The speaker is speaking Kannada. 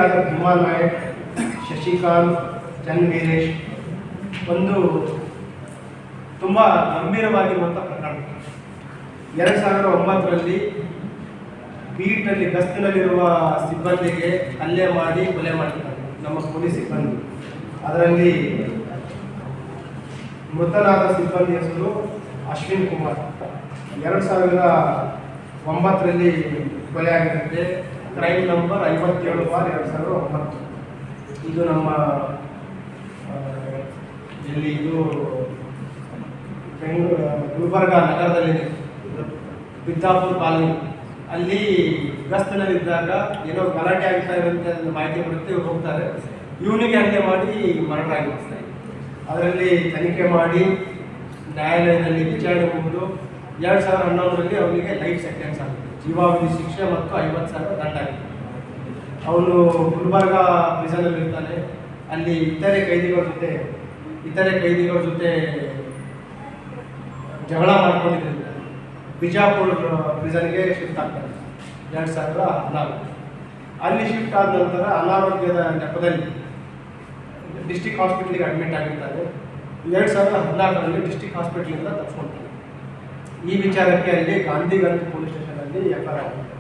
ಆದ ಭೀಮಾ ನಾಯಕ್, ಶಶಿಕಾಂತ್, ವೀರೇಶ್ ಒಂದು ತುಂಬ ಗಂಭೀರವಾಗಿರುವಂಥ ಪ್ರಕರಣ. 2009ರಲ್ಲಿ ಬೀಟ್ನಲ್ಲಿ ಗಸ್ತಿನಲ್ಲಿರುವ ಸಿಬ್ಬಂದಿಗೆ ಹಲ್ಲೆ ಮಾಡಿ ಕೊಲೆ ಮಾಡಿದ್ದಾರೆ ನಮ್ಮ ಪೊಲೀಸ್ ಸಿಬ್ಬಂದಿ. ಅದರಲ್ಲಿ ಮೃತನಾದ ಸಿಬ್ಬಂದಿ ಹೆಸರು ಅಶ್ವಿನ್ ಕುಮಾರ್. 2009ರಲ್ಲಿ ಕೊಲೆ ಆಗಿರುತ್ತೆ. Crime number 57/2009. ಇದು ನಮ್ಮ ಎಲ್ಲಿ ಇದು ಗುಲ್ಬರ್ಗ ನಗರದಲ್ಲಿ ಬಿದ್ದಾಪುರ ಕಾಲನಿ ಅಲ್ಲಿ ಗಸ್ತಿನಲ್ಲಿದ್ದಾಗ ಏನೋ ಗಲಾಟೆ ಆಗ್ತಾ ಇರುತ್ತೆ ಅಂತ ಮಾಹಿತಿ ಬರುತ್ತೆ. ಇವ್ರು ಹೋಗ್ತಾರೆ, ಇವನಿಗೆ ಹಲ್ಲೆ ಮಾಡಿ ಮರಣ ಆಗಿರ್ತಾರೆ. ಅದರಲ್ಲಿ ತನಿಖೆ ಮಾಡಿ ನ್ಯಾಯಾಲಯದಲ್ಲಿ ವಿಚಾರಣೆ ಮುಗಿದು 2011ರಲ್ಲಿ ಅವನಿಗೆ ಲೈಫ್ ಸೆಂಟೆನ್ಸ್ ಆಗುತ್ತೆ, ಜೀವಾವಧಿ ಶಿಕ್ಷೆ ಮತ್ತು 50,000 ದಂಡ ಆಗಿದೆ. ಅವನು ಗುಲ್ಬರ್ಗ ಪ್ರಿಸನಲ್ಲಿ ಇರ್ತಾನೆ. ಅಲ್ಲಿ ಇತರೆ ಕೈದಿಗಳ ಜೊತೆ ಜಗಳ ಮಾಡ್ಕೊಂಡಿದ್ದರಿಂದ ಬಿಜಾಪುರ ಪ್ರಿಸನ್ಗೆ ಶಿಫ್ಟ್ ಆಗ್ತಾನೆ 2014. ಅಲ್ಲಿ ಶಿಫ್ಟ್ ಆದ ನಂತರ ಅನಾರೋಗ್ಯದ ನೆಪದಲ್ಲಿ ಡಿಸ್ಟಿಕ್ ಹಾಸ್ಪಿಟ್ಲಿಗೆ ಅಡ್ಮಿಟ್ ಆಗಿರ್ತಾರೆ. 2014ರಲ್ಲಿ ಡಿಸ್ಟಿಕ್ ಹಾಸ್ಪಿಟ್ಲಿಂದ ತಪ್ಪಿಸ್ಕೊಳ್ತಾರೆ. ಈ ವಿಚಾರಕ್ಕೆ ಅಲ್ಲಿ ಗಾಂಧಿಗಂಜ್ ಪೊಲೀಸ್ ಸ್ಟೇಷನಲ್ಲಿ FIR ಆಗುತ್ತೆ.